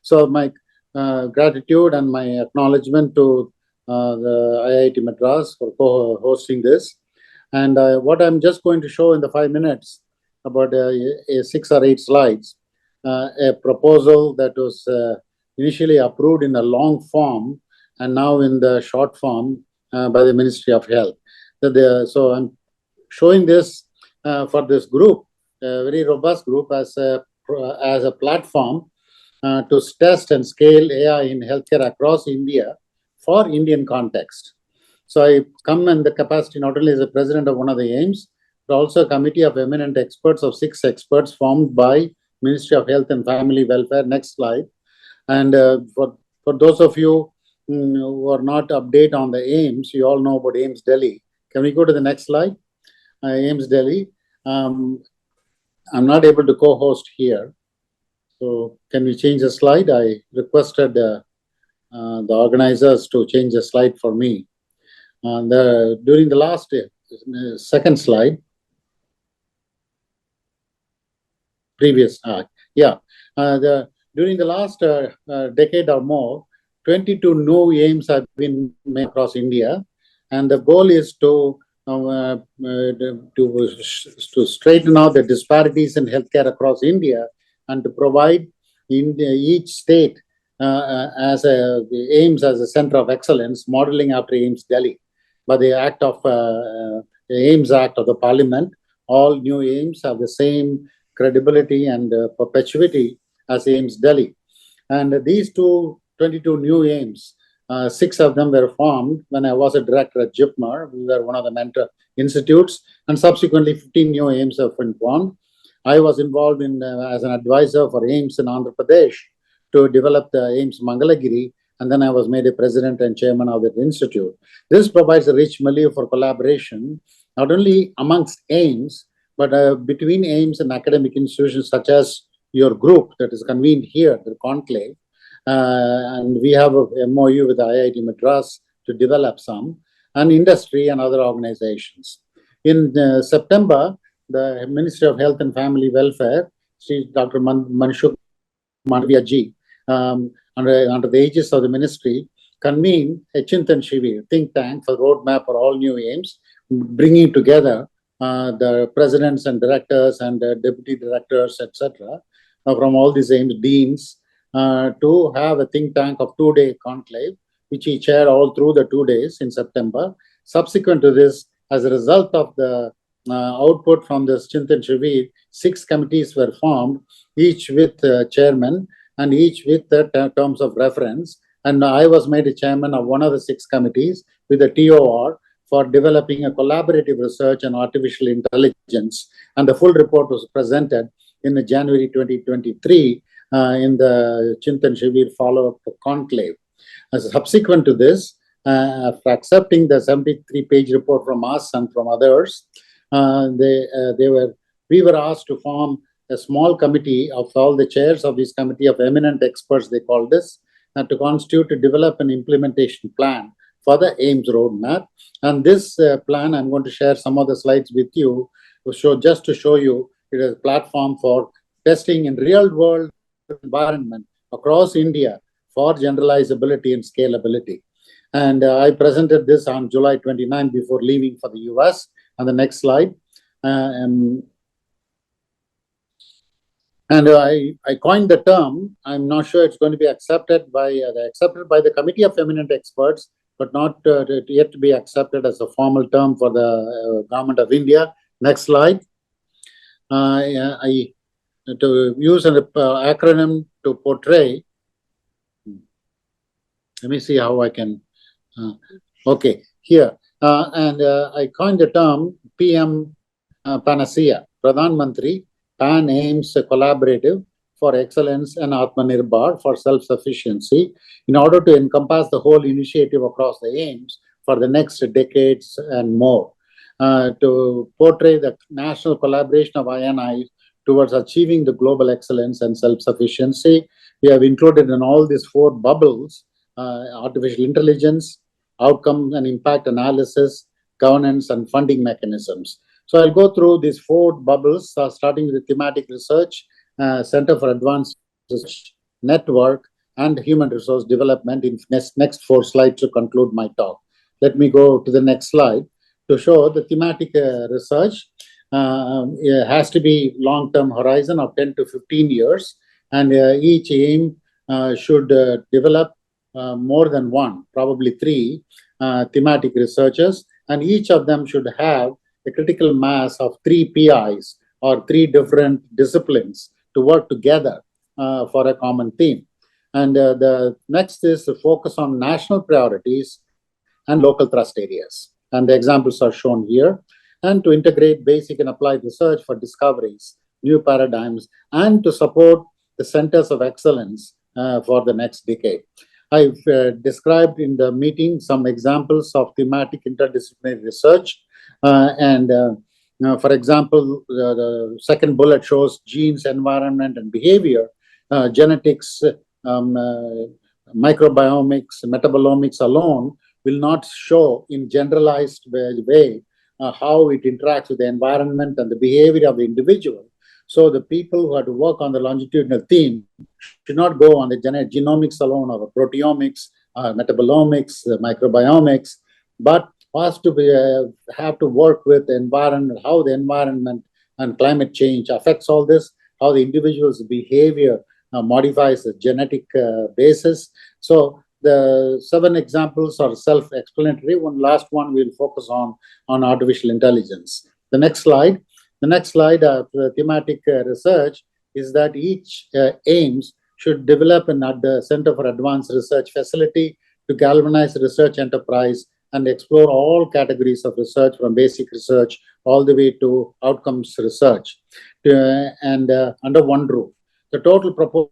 So my gratitude and my acknowledgement to the IIT Madras for hosting this. And what I'm just going to show in the 5 minutes, about 6 or 8 slides, a proposal that was initially approved in a long form and now in the short form by the Ministry of Health. So I'm showing this for this group, a very robust group, as a platform to test and scale AI in healthcare across India for Indian context. So I come in the capacity not only as a president of one of the AIIMS, but also a committee of eminent experts of 6 experts formed by Ministry of Health and Family Welfare. Next slide. And for those of you who are not update on the AIIMS, you all know about AIIMS Delhi. Can we go to the next slide? AIIMS Delhi. I'm not able to co-host here. So can we change the slide? I requested the organizers to change the slide for me. During the last second slide, previous, during the last decade or more, 22 new AIIMS have been made across India, and the goal is to straighten out the disparities in healthcare across India and to provide in each state as the AIIMS as a center of excellence, modeling after AIIMS Delhi. By the act of the AIIMS Act of the Parliament, all new AIIMS have the same credibility and perpetuity as AIIMS Delhi. And these 22 new AIIMS, 6 of them were formed when I was a director at JIPMER. We were one of the mentor institutes, and subsequently 15 new AIIMS have been formed. I was involved in as an advisor for AIIMS in Andhra Pradesh to develop the AIIMS Mangalagiri, and then I was made a president and chairman of the institute. This provides a rich milieu for collaboration, not only amongst AIIMS, but between AIIMS and academic institutions such as your group that is convened here, the Conclave. And we have a MOU with the IIT Madras to develop some, and industry and other organizations. In September, the Ministry of Health and Family Welfare, Dr. Manshuk Mandavia ji, under the aegis of the ministry, convened a Chintan Shivir think tank for roadmap for all new AIIMS, bringing together the presidents and directors and deputy directors, etc., from all these AIIMS deans to have a think tank of 2-day conclave, which he chaired all through the 2 days in September. Subsequent to this, as a result of the output from this Chintan Shivir, 6 committees were formed, each with chairman and each with the terms of reference. And I was made a chairman of one of the 6 committees with a TOR for developing a collaborative research on artificial intelligence. And the full report was presented in January 2023 in the Chintan Shivir follow-up conclave. As subsequent to this, after accepting the 73-page report from us and from others, we were asked to form a small committee of all the chairs of this committee of eminent experts, they call this, to constitute to develop an implementation plan for the AIIMS roadmap. And this plan, I'm going to share some of the slides with you, just to show you it is a platform for testing in real-world environment across India for generalizability and scalability. And I presented this on July 29 before leaving for the US. And the next slide. And I coined the term. I'm not sure it's going to be accepted by the Committee of Eminent Experts, but not yet to be accepted as a formal term for the Government of India. Next slide. To use an acronym to portray. Let me see how I can. Okay, here. I coined the term PM Panacea, Pradhan Mantri, Pan AIIMS Collaborative for Excellence and Atmanirbhar for Self-Sufficiency, in order to encompass the whole initiative across the AIIMS for the next decades and more, to portray the national collaboration of INI towards achieving the global excellence and self-sufficiency. We have included in all these 4 bubbles, artificial intelligence, outcome and impact analysis, governance, and funding mechanisms. So I'll go through these 4 bubbles, starting with the thematic research, Center for Advanced Research, network, and human resource development in next 4 slides to conclude my talk. Let me go to the next slide to show the thematic research. It has to be long-term horizon of 10 to 15 years, and each aim should develop more than one, probably three thematic researchers, and each of them should have a critical mass of 3 PIs or 3 different disciplines to work together for a common theme. And the next is to focus on national priorities and local thrust areas. And the examples are shown here. And to integrate basic and applied research for discoveries, new paradigms, and to support the centers of excellence for the next decade. I've described in the meeting some examples of thematic interdisciplinary research. For example, the second bullet shows genes, environment, and behavior, genetics, microbiomics, metabolomics alone will not show in generalized way how it interacts with the environment and the behavior of the individual. So the people who have to work on the longitudinal theme should not go on the genomics alone or proteomics, metabolomics, microbiomics, but has to be, have to work with the environment, how the environment and climate change affects all this, how the individual's behavior modifies the genetic basis. So the 7 examples are self-explanatory. One last one we'll focus on artificial intelligence. The next slide the thematic research is that each AIIMS should develop at the Center for Advanced Research facility to galvanize research enterprise and explore all categories of research from basic research all the way to outcomes research under one roof. The total proposal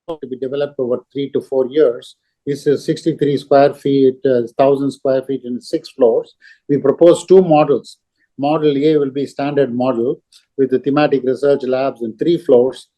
to be developed over 3 to 4 years is 63 square feet, 1,000 square feet in 6 floors. We propose 2 models. Model A will be standard model with the thematic research labs in 3 floors,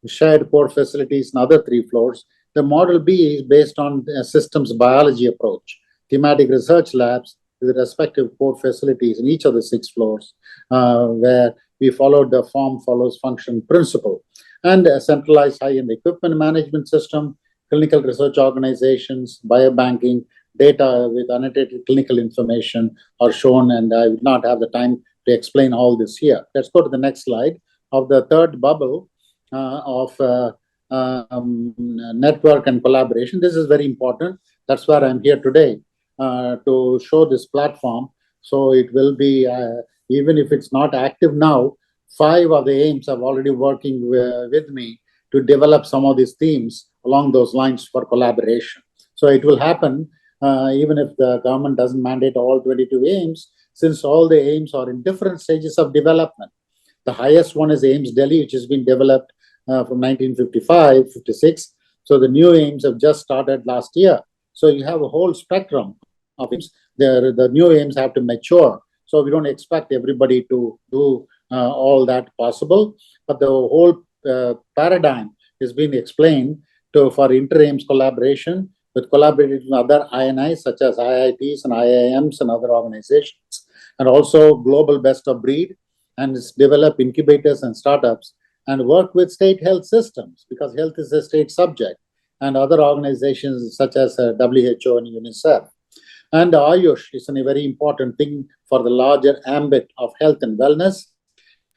shared core facilities in other 3 floors. The model B is based on a systems biology approach, thematic research labs with respective core facilities in each of the 6 floors, where we followed the form follows function principle, and a centralized high-end equipment management system, clinical research organizations, biobanking, data with annotated clinical information are shown, and I will not have the time to explain all this here. Let's go to the next slide of the third bubble of network and collaboration. This is very important. That's why I'm here today to show this platform. So it will be, even if it's not active now, 5 of the AIIMS are already working with me to develop some of these themes along those lines for collaboration. So it will happen even if the government doesn't mandate all 22 AIIMS, since all the AIIMS are in different stages of development. The highest one is AIIMS Delhi, which has been developed from 1955, 56. So the new AIIMS have just started last year. So you have a whole spectrum of AIIMS. The new AIIMS have to mature. So we don't expect everybody to do all that possible. But the whole paradigm is being explained for inter-AIIMS collaboration with collaborating with other INIs such as IITs and IIMs and other organizations, and also global best of breed, and develop incubators and startups and work with state health systems, because health is a state subject, and other organizations such as WHO and UNICEF. And Ayush is a very important thing for the larger ambit of health and wellness.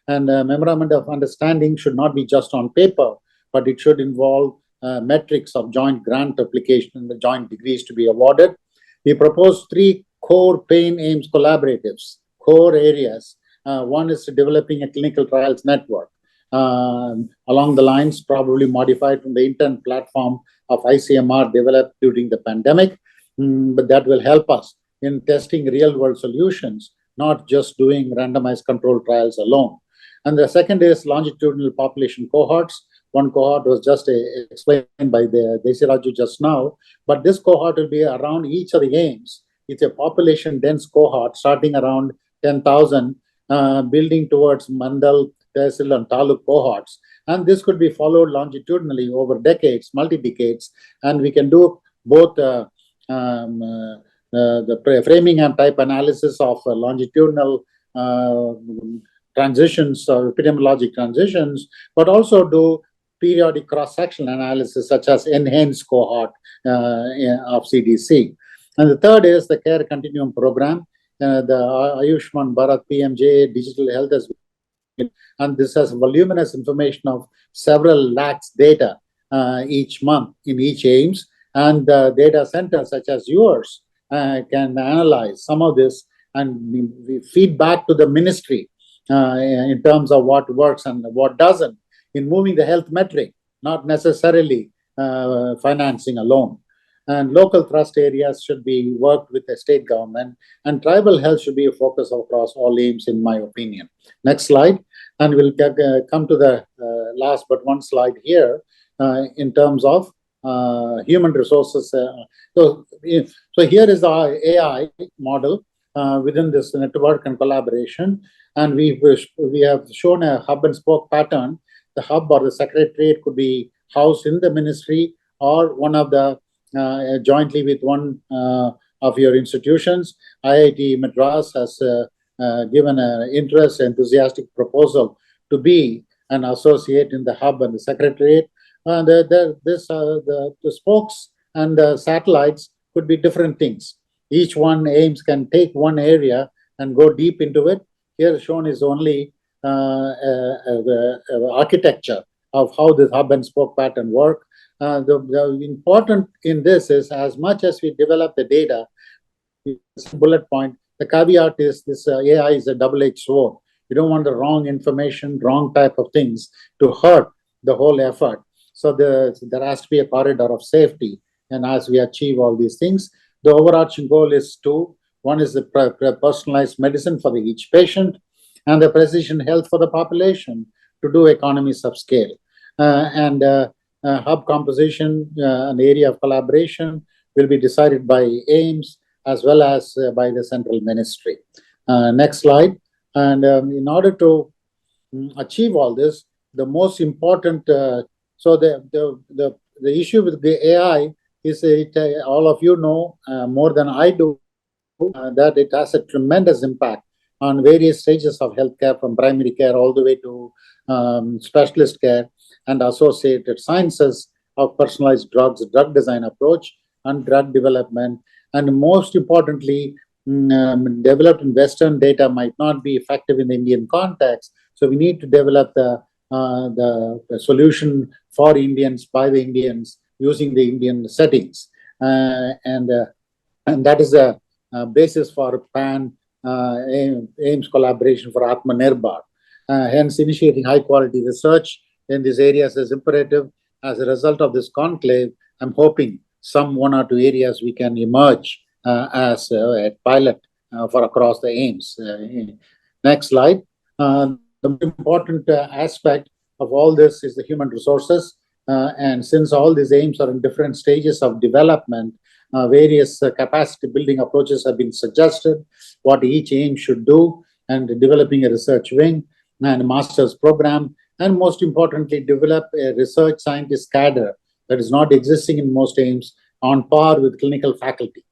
And memorandum of understanding should not be just on paper, but it should involve metrics of joint grant application and the joint degrees to be awarded. We propose 3 core pain AIIMS collaboratives, core areas. One is developing a clinical trials network along the lines probably modified from the intern platform of ICMR developed during the pandemic, but that will help us in testing real-world solutions, not just doing randomized controlled trials alone. And the second is longitudinal population cohorts. One cohort was just explained by the Desiraju just now, but this cohort will be around each of the AIIMS. It's a population dense cohort starting around 10,000, building towards Mandal, Tehsil, and Taluk cohorts. And this could be followed longitudinally over decades, multi-decades, and we can do both the framing and type analysis of longitudinal transitions or epidemiologic transitions, but also do periodic cross-sectional analysis such as enhanced cohort of CDC. And the third is the care continuum program, the Ayushman Bharat PMJ digital health, and this has voluminous information of several lakhs data each month in each AIIMS, and data centers such as yours can analyze some of this and we feed back to the ministry in terms of what works and what doesn't in moving the health metric, not necessarily financing alone. And local trust areas should be worked with the state government, and tribal health should be a focus across all AIIMS, in my opinion. Next slide, and we'll come to the last but one slide here in terms of human resources. So here is the AI model within this network and collaboration, and we have shown a hub and spoke pattern. The hub or the secretariat could be housed in the ministry or one of the jointly with one of your institutions. IIT Madras has given an enthusiastic proposal to be an associate in the hub and the secretariat. The spokes and the satellites could be different things. Each one AIIMS can take one area and go deep into it. Here shown is only the architecture of how this hub and spoke pattern work. The important in this is, as much as we develop the data, bullet point, the caveat is this AI is a double-edged sword. You don't want the wrong information, wrong type of things to hurt the whole effort. So there has to be a corridor of safety. And as we achieve all these things, the overarching goal is two. One is the personalized medicine for each patient and the precision health for the population to do economies of scale. Hub composition, an area of collaboration will be decided by AIIMS as well as by the central ministry. Next slide. And in order to achieve all this, the most important, so the issue with the AI is all of you know more than I do that it has a tremendous impact on various stages of healthcare, from primary care all the way to specialist care and associated sciences of personalized drugs, drug design approach, and drug development. And most importantly, developed in Western data might not be effective in the Indian context. So we need to develop the solution for Indians by the Indians using the Indian settings. And that is a basis for PAN AIIMS collaboration for Atmanirbhar. Hence, initiating high-quality research in these areas is imperative. As a result of this conclave, I'm hoping one or two areas we can emerge as a pilot for across the AIIMS. Next slide. The important aspect of all this is the human resources. And since all these AIIMS are in different stages of development, various capacity building approaches have been suggested, what each AIIMS should do, and developing a research wing and a master's program, and most importantly, develop a research scientist cadre that is not existing in most AIIMS on par with clinical faculty.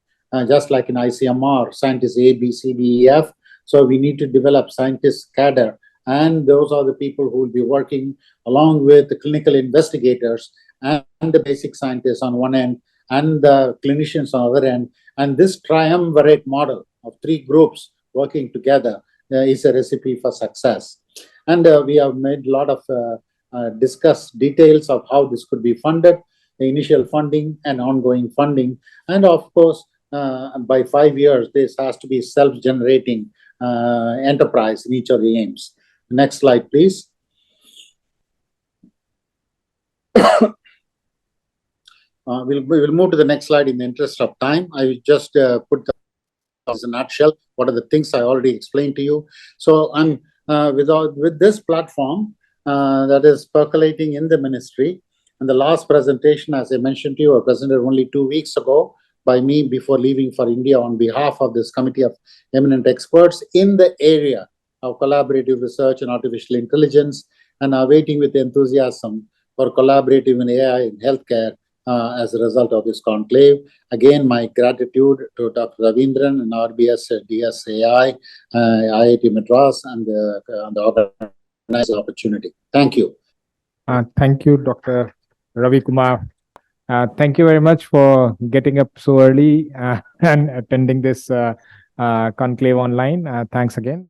Just like in ICMR, scientists A, B, C, D, E, F. So we need to develop scientist cadre, and those are the people who will be working along with the clinical investigators and the basic scientists on one end and the clinicians on the other end. And this triumvirate model of three groups working together is a recipe for success. And we have made a lot of discussed details of how this could be funded, the initial funding and ongoing funding. And of course, by 5 years, this has to be self-generating enterprise in each of the AIIMS. Next slide, please. We'll move to the next slide in the interest of time. I will just put as a nutshell what are the things I already explained to you. So I'm with this platform that is percolating in the ministry. And the last presentation, as I mentioned to you, I presented only 2 weeks ago by me before leaving for India on behalf of this committee of eminent experts in the area of collaborative research and artificial intelligence, and are waiting with enthusiasm for collaborative in AI in healthcare as a result of this conclave. Again, my gratitude to Dr. Ravindran and RBCDSAI, IIT Madras, and the organized opportunity. Thank you. Thank you, Dr. Ravi Kumar. Thank you very much for getting up so early and attending this conclave online. Thanks again.